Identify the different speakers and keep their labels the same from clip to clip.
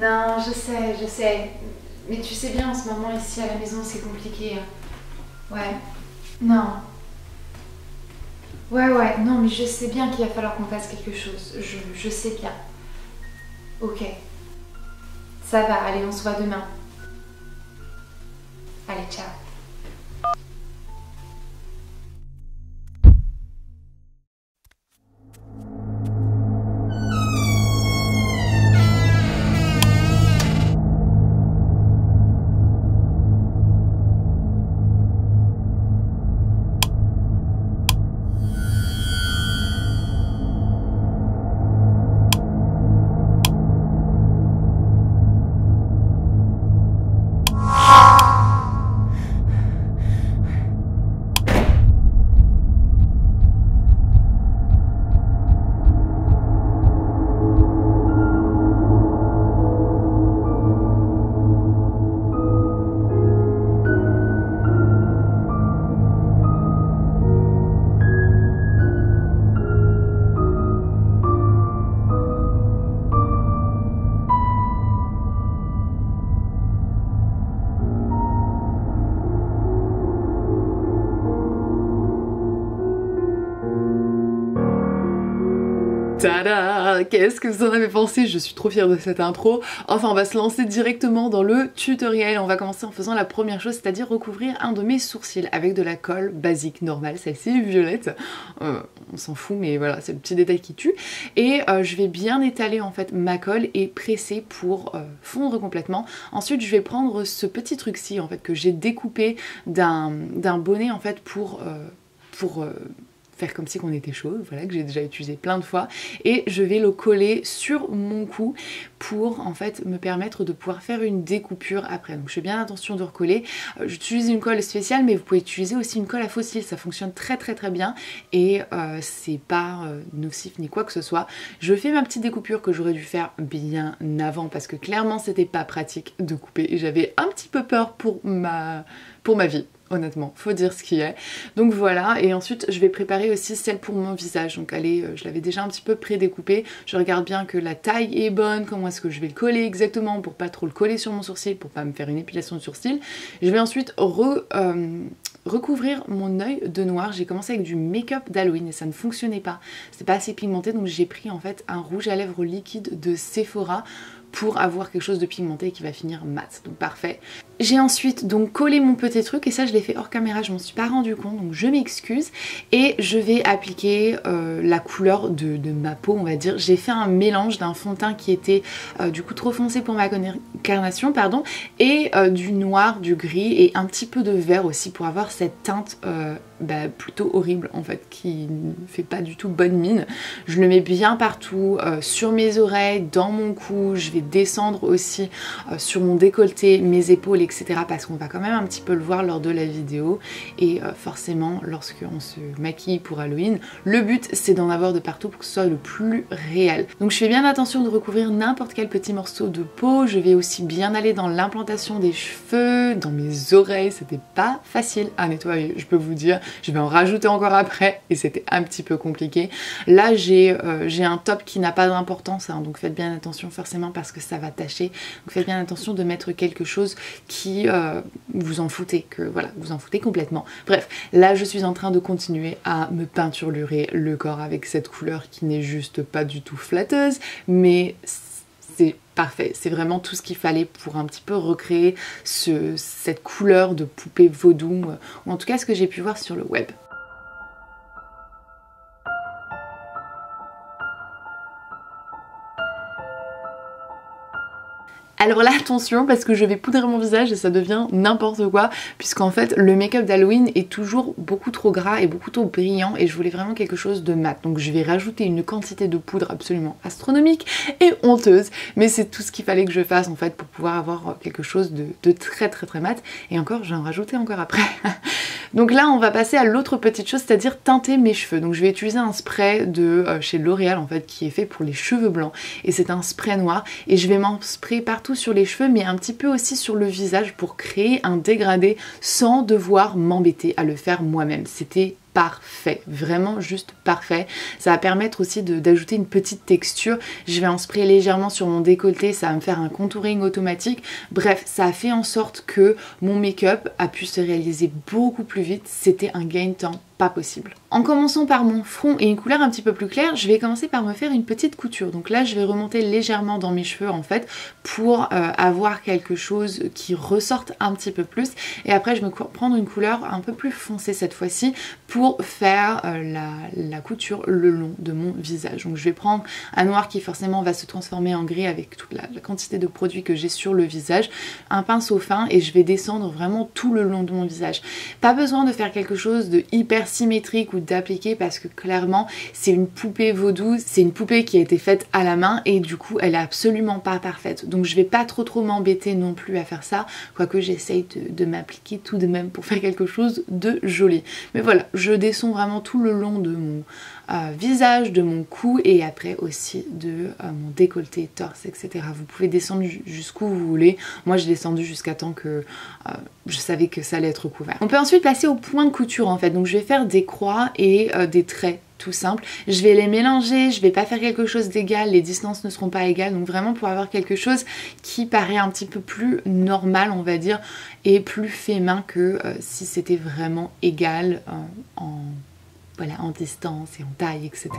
Speaker 1: Non, je sais. Mais tu sais bien, en ce moment, ici à la maison, c'est compliqué. Ouais. Non. Ouais, non, mais je sais bien qu'il va falloir qu'on fasse quelque chose. Je sais bien. Ok. Ça va, allez, on se voit demain. Allez, ciao.
Speaker 2: Tada! Qu'est-ce que vous en avez pensé? Je suis trop fière de cette intro. Enfin, on va se lancer directement dans le tutoriel. On va commencer en faisant la première chose, c'est-à-dire recouvrir un de mes sourcils avec de la colle basique, normale. Celle-ci est violette. On s'en fout, mais voilà, c'est le petit détail qui tue. Et je vais bien étaler en fait ma colle et presser pour fondre complètement. Ensuite, je vais prendre ce petit truc-ci en fait que j'ai découpé d'un bonnet en fait pour faire comme si qu'on était chaud, voilà, que j'ai déjà utilisé plein de fois, et je vais le coller sur mon cou pour en fait me permettre de pouvoir faire une découpure après. Donc je fais bien attention de recoller. J'utilise une colle spéciale, mais vous pouvez utiliser aussi une colle à fossiles, ça fonctionne très bien et c'est pas nocif ni quoi que ce soit. Je fais ma petite découpure que j'aurais dû faire bien avant parce que clairement c'était pas pratique de couper et j'avais un petit peu peur pour ma vie. Honnêtement, faut dire ce qu'il y a. Donc voilà, et ensuite je vais préparer aussi celle pour mon visage. Donc allez, je l'avais déjà un petit peu pré-découpée. Je regarde bien que la taille est bonne, comment est-ce que je vais le coller exactement pour pas trop le coller sur mon sourcil, pour pas me faire une épilation de sourcil. Je vais ensuite recouvrir mon œil de noir. J'ai commencé avec du make-up d'Halloween et ça ne fonctionnait pas. C'était pas assez pigmenté, donc j'ai pris en fait un rouge à lèvres liquide de Sephora pour avoir quelque chose de pigmenté qui va finir mat, donc parfait. J'ai ensuite donc collé mon petit truc et ça je l'ai fait hors caméra, je m'en suis pas rendu compte donc je m'excuse et je vais appliquer la couleur de ma peau on va dire. J'ai fait un mélange d'un fond de teint qui était du coup trop foncé pour ma carnation pardon et du noir, du gris et un petit peu de vert aussi pour avoir cette teinte plutôt horrible en fait qui ne fait pas du tout bonne mine. Je le mets bien partout, sur mes oreilles, dans mon cou, je vais descendre aussi sur mon décolleté, mes épaules etc. parce qu'on va quand même un petit peu le voir lors de la vidéo et forcément lorsqu'on se maquille pour Halloween, le but c'est d'en avoir de partout pour que ce soit le plus réel. Donc je fais bien attention de recouvrir n'importe quel petit morceau de peau, je vais aussi bien aller dans l'implantation des cheveux, dans mes oreilles, c'était pas facile à nettoyer, je peux vous dire, je vais en rajouter encore après et c'était un petit peu compliqué. Là j'ai un top qui n'a pas d'importance, hein, donc faites bien attention forcément parce que ça va tacher, donc faites bien attention de mettre quelque chose qui vous en foutez, que voilà, vous en foutez complètement. Bref, là je suis en train de continuer à me peinturlurer le corps avec cette couleur qui n'est juste pas du tout flatteuse, mais c'est parfait, c'est vraiment tout ce qu'il fallait pour un petit peu recréer cette couleur de poupée vaudou, ou en tout cas ce que j'ai pu voir sur le web. Alors là attention parce que je vais poudrer mon visage et ça devient n'importe quoi puisqu'en fait le make-up d'Halloween est toujours beaucoup trop gras et beaucoup trop brillant et je voulais vraiment quelque chose de mat. Donc je vais rajouter une quantité de poudre absolument astronomique et honteuse, mais c'est tout ce qu'il fallait que je fasse en fait pour pouvoir avoir quelque chose de très mat et encore je vais en rajouter encore après. Donc là on va passer à l'autre petite chose, c'est-à-dire teinter mes cheveux. Donc je vais utiliser un spray de chez L'Oréal en fait qui est fait pour les cheveux blancs et c'est un spray noir et je vais m'en sprayer partout sur les cheveux mais un petit peu aussi sur le visage pour créer un dégradé sans devoir m'embêter à le faire moi-même. C'était parfait, vraiment juste parfait. Ça va permettre aussi d'ajouter une petite texture. Je vais en sprayer légèrement sur mon décolleté, ça va me faire un contouring automatique. Bref, ça a fait en sorte que mon make-up a pu se réaliser beaucoup plus vite. C'était un gain de temps pas possible. En commençant par mon front et une couleur un petit peu plus claire, je vais commencer par me faire une petite couture. Donc là, je vais remonter légèrement dans mes cheveux en fait pour avoir quelque chose qui ressorte un petit peu plus. Et après, je vais prendre une couleur un peu plus foncée cette fois-ci pour faire la couture le long de mon visage. Donc je vais prendre un noir qui forcément va se transformer en gris avec toute la quantité de produits que j'ai sur le visage, un pinceau fin et je vais descendre vraiment tout le long de mon visage. Pas besoin de faire quelque chose de hyper symétrique ou d'appliquer parce que clairement c'est une poupée vaudou, c'est une poupée qui a été faite à la main et du coup elle est absolument pas parfaite. Donc je vais pas trop m'embêter non plus à faire ça, quoique j'essaye de m'appliquer tout de même pour faire quelque chose de joli. Mais voilà, je descends vraiment tout le long de mon visage, de mon cou et après aussi de mon décolleté, torse, etc. Vous pouvez descendre jusqu'où vous voulez. Moi j'ai descendu jusqu'à temps que je savais que ça allait être couvert. On peut ensuite passer au point de couture en fait. Donc je vais faire des croix et des traits tout simple. Je vais les mélanger, je vais pas faire quelque chose d'égal, les distances ne seront pas égales, donc vraiment pour avoir quelque chose qui paraît un petit peu plus normal on va dire et plus fait main que si c'était vraiment égal voilà, en distance et en taille, etc.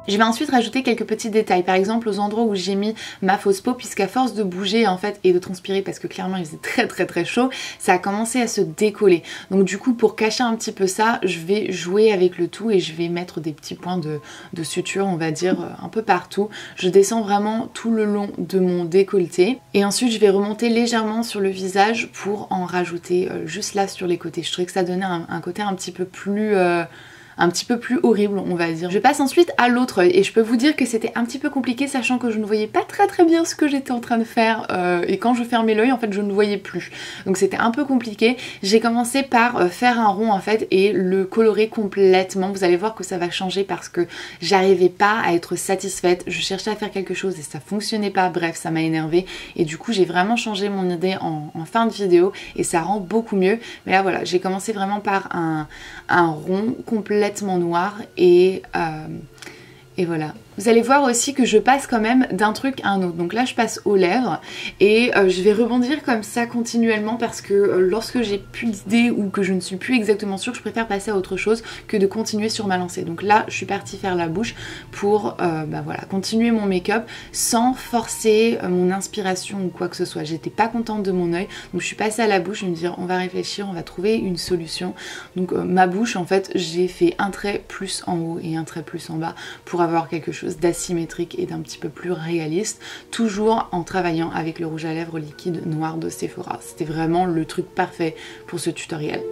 Speaker 2: Je vais ensuite rajouter quelques petits détails, par exemple aux endroits où j'ai mis ma fausse peau, puisqu'à force de bouger en fait et de transpirer, parce que clairement il faisait très chaud, ça a commencé à se décoller. Donc du coup pour cacher un petit peu ça, je vais jouer avec le tout et je vais mettre des petits points de suture, on va dire, un peu partout. Je descends vraiment tout le long de mon décolleté et ensuite je vais remonter légèrement sur le visage pour en rajouter juste là sur les côtés. Je trouvais que ça donnait un côté un petit peu plus horrible on va dire. Je passe ensuite à l'autre œil et je peux vous dire que c'était un petit peu compliqué sachant que je ne voyais pas très bien ce que j'étais en train de faire et quand je fermais l'œil en fait je ne voyais plus. Donc c'était un peu compliqué. J'ai commencé par faire un rond en fait et le colorer complètement. Vous allez voir que ça va changer parce que j'arrivais pas à être satisfaite. Je cherchais à faire quelque chose et ça fonctionnait pas. Bref, ça m'a énervée et du coup j'ai vraiment changé mon idée en fin de vidéo et ça rend beaucoup mieux. Mais là voilà, j'ai commencé vraiment par un rond complètement noir et voilà. Vous allez voir aussi que je passe quand même d'un truc à un autre. Donc là je passe aux lèvres et je vais rebondir comme ça continuellement parce que lorsque j'ai plus d'idées ou que je ne suis plus exactement sûre, je préfère passer à autre chose que de continuer sur ma lancée. Donc là je suis partie faire la bouche pour voilà, continuer mon make-up sans forcer mon inspiration ou quoi que ce soit. J'étais pas contente de mon œil donc je suis passée à la bouche, je me dire on va réfléchir, on va trouver une solution. Donc ma bouche en fait j'ai fait un trait plus en haut et un trait plus en bas pour avoir quelque chose d'asymétrique et d'un petit peu plus réaliste, toujours en travaillant avec le rouge à lèvres liquide noir de Sephora. C'était vraiment le truc parfait pour ce tutoriel.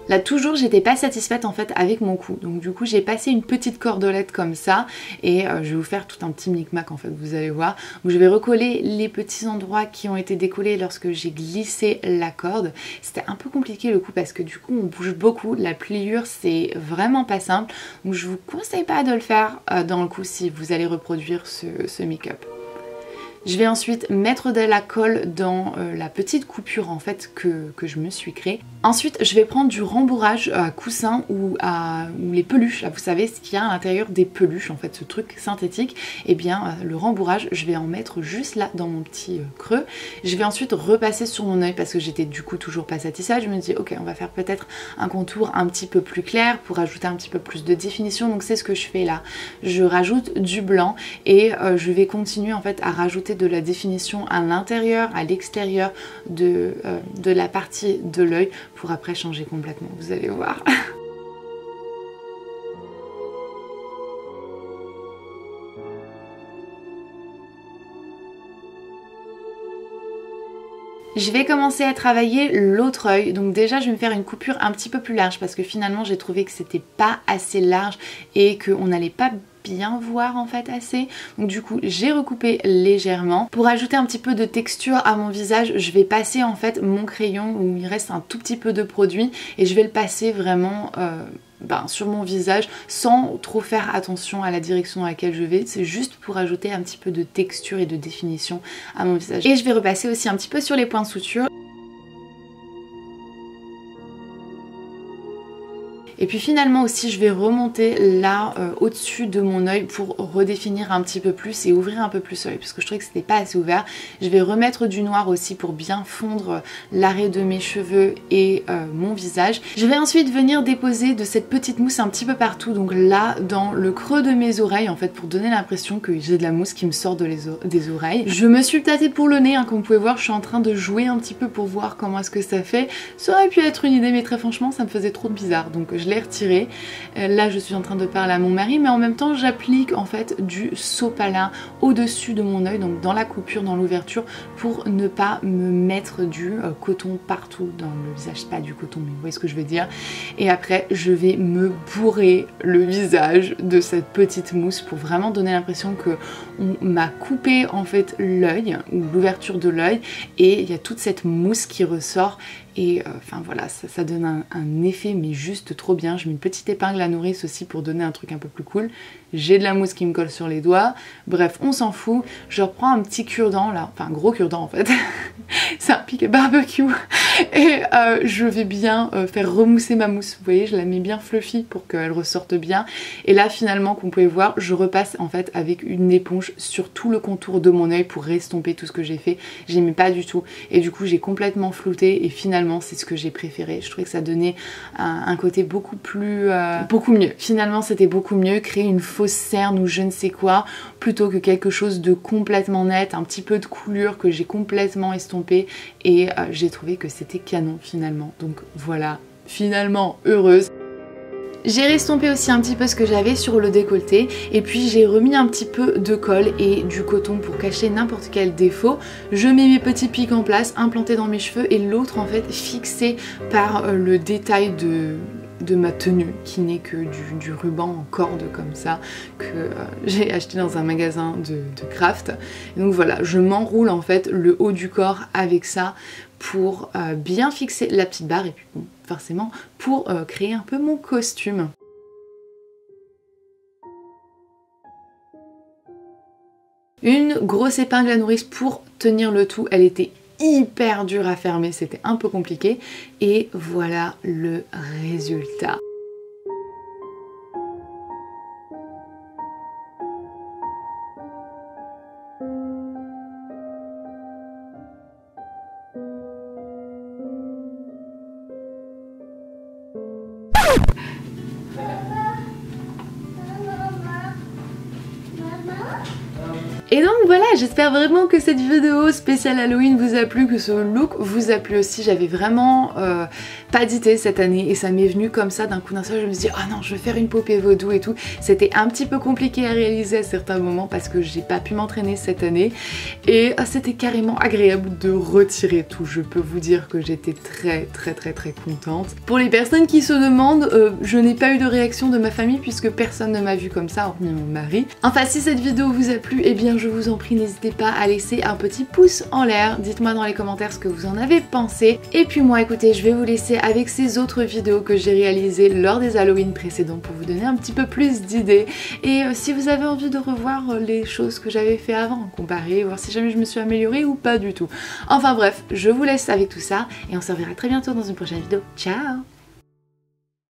Speaker 2: Là toujours j'étais pas satisfaite en fait avec mon cou, donc du coup j'ai passé une petite cordelette comme ça et je vais vous faire tout un petit micmac en fait, vous allez voir, où je vais recoller les petits endroits qui ont été décollés lorsque j'ai glissé la corde. C'était un peu compliqué le coup parce que du coup on bouge beaucoup, la pliure c'est vraiment pas simple, donc je vous conseille pas de le faire dans le coup si vous allez reproduire ce make-up. Je vais ensuite mettre de la colle dans la petite coupure en fait que je me suis créée. Ensuite je vais prendre du rembourrage à coussin ou les peluches, là vous savez ce qu'il y a à l'intérieur des peluches en fait, ce truc synthétique. Et bien le rembourrage je vais en mettre juste là dans mon petit creux. Je vais ensuite repasser sur mon œil parce que j'étais du coup toujours pas satisfaite. Je me dis ok on va faire peut-être un contour un petit peu plus clair pour ajouter un petit peu plus de définition, donc c'est ce que je fais là. Je rajoute du blanc et je vais continuer en fait à rajouter de la définition à l'intérieur, à l'extérieur de la partie de l'œil pour après changer complètement, vous allez voir. Je vais commencer à travailler l'autre œil, donc déjà je vais me faire une coupure un petit peu plus large parce que finalement j'ai trouvé que c'était pas assez large et qu'on n'allait pas bien voir en fait assez. Donc du coup j'ai recoupé légèrement. Pour ajouter un petit peu de texture à mon visage, je vais passer en fait mon crayon où il reste un tout petit peu de produit et je vais le passer vraiment sur mon visage sans trop faire attention à la direction dans laquelle je vais. C'est juste pour ajouter un petit peu de texture et de définition à mon visage. Et je vais repasser aussi un petit peu sur les points de suture. Et puis finalement aussi je vais remonter là au-dessus de mon œil pour redéfinir un petit peu plus et ouvrir un peu plus l'œil parce que je trouvais que c'était pas assez ouvert. Je vais remettre du noir aussi pour bien fondre l'arrêt de mes cheveux et mon visage. Je vais ensuite venir déposer de cette petite mousse un petit peu partout, donc là dans le creux de mes oreilles en fait pour donner l'impression que j'ai de la mousse qui me sort des oreilles. Je me suis tâtée pour le nez, hein, comme vous pouvez voir je suis en train de jouer un petit peu pour voir comment est-ce que ça fait. Ça aurait pu être une idée mais très franchement ça me faisait trop bizarre donc je l'ai retiré. Là je suis en train de parler à mon mari mais en même temps j'applique en fait du sopalin au-dessus de mon œil, donc dans la coupure, dans l'ouverture, pour ne pas me mettre du coton partout dans le visage. Pas du coton mais vous voyez ce que je veux dire. Et après je vais me bourrer le visage de cette petite mousse pour vraiment donner l'impression que on m'a coupé en fait l'œil ou l'ouverture de l'œil et il y a toute cette mousse qui ressort. Et enfin voilà, ça donne un effet mais juste trop bien. Je mets une petite épingle à nourrice aussi pour donner un truc un peu plus cool. J'ai de la mousse qui me colle sur les doigts. Bref, on s'en fout. Je reprends un petit cure-dent là, enfin un gros cure-dent en fait. C'est un piquet barbecue. Et je vais bien faire remousser ma mousse. Vous voyez, je la mets bien fluffy pour qu'elle ressorte bien. Et là finalement, comme vous pouvez voir, je repasse en fait avec une éponge sur tout le contour de mon œil pour restomper tout ce que j'ai fait. J'aimais pas du tout. Et du coup, j'ai complètement flouté et finalement c'est ce que j'ai préféré. Je trouvais que ça donnait un côté beaucoup plus beaucoup mieux. Finalement c'était beaucoup mieux, créer une fausse cerne ou je ne sais quoi plutôt que quelque chose de complètement net, un petit peu de coulure que j'ai complètement estompé et j'ai trouvé que c'était canon finalement. Donc voilà, finalement heureuse. J'ai restompé aussi un petit peu ce que j'avais sur le décolleté et puis j'ai remis un petit peu de colle et du coton pour cacher n'importe quel défaut. Je mets mes petits pics en place, implantés dans mes cheveux et l'autre en fait fixé par le détail de ma tenue qui n'est que du ruban en corde comme ça que j'ai acheté dans un magasin de craft. Et donc voilà, je m'enroule en fait le haut du corps avec ça pour bien fixer la petite barre et puis bon, forcément pour créer un peu mon costume. Une grosse épingle à nourrice pour tenir le tout, elle était hyper dure à fermer, c'était un peu compliqué et voilà le résultat. Et donc voilà, j'espère vraiment que cette vidéo spéciale Halloween vous a plu, que ce look vous a plu aussi. J'avais vraiment pas d'idée cette année et ça m'est venu comme ça d'un coup d'un seul. Je me suis dit oh non, je vais faire une poupée vaudou et tout. C'était un petit peu compliqué à réaliser à certains moments parce que j'ai pas pu m'entraîner cette année et c'était carrément agréable de retirer tout. Je peux vous dire que j'étais très contente. Pour les personnes qui se demandent, je n'ai pas eu de réaction de ma famille puisque personne ne m'a vu comme ça hormis mon mari. Enfin, si cette vidéo vous a plu, eh bien je vous en prie, n'hésitez pas à laisser un petit pouce en l'air. Dites-moi dans les commentaires ce que vous en avez pensé. Et puis moi, écoutez, je vais vous laisser avec ces autres vidéos que j'ai réalisées lors des Halloween précédents pour vous donner un petit peu plus d'idées. Et si vous avez envie de revoir les choses que j'avais fait avant, comparer, voir si jamais je me suis améliorée ou pas du tout. Enfin bref, je vous laisse avec tout ça et on se reverra très bientôt dans une prochaine vidéo. Ciao!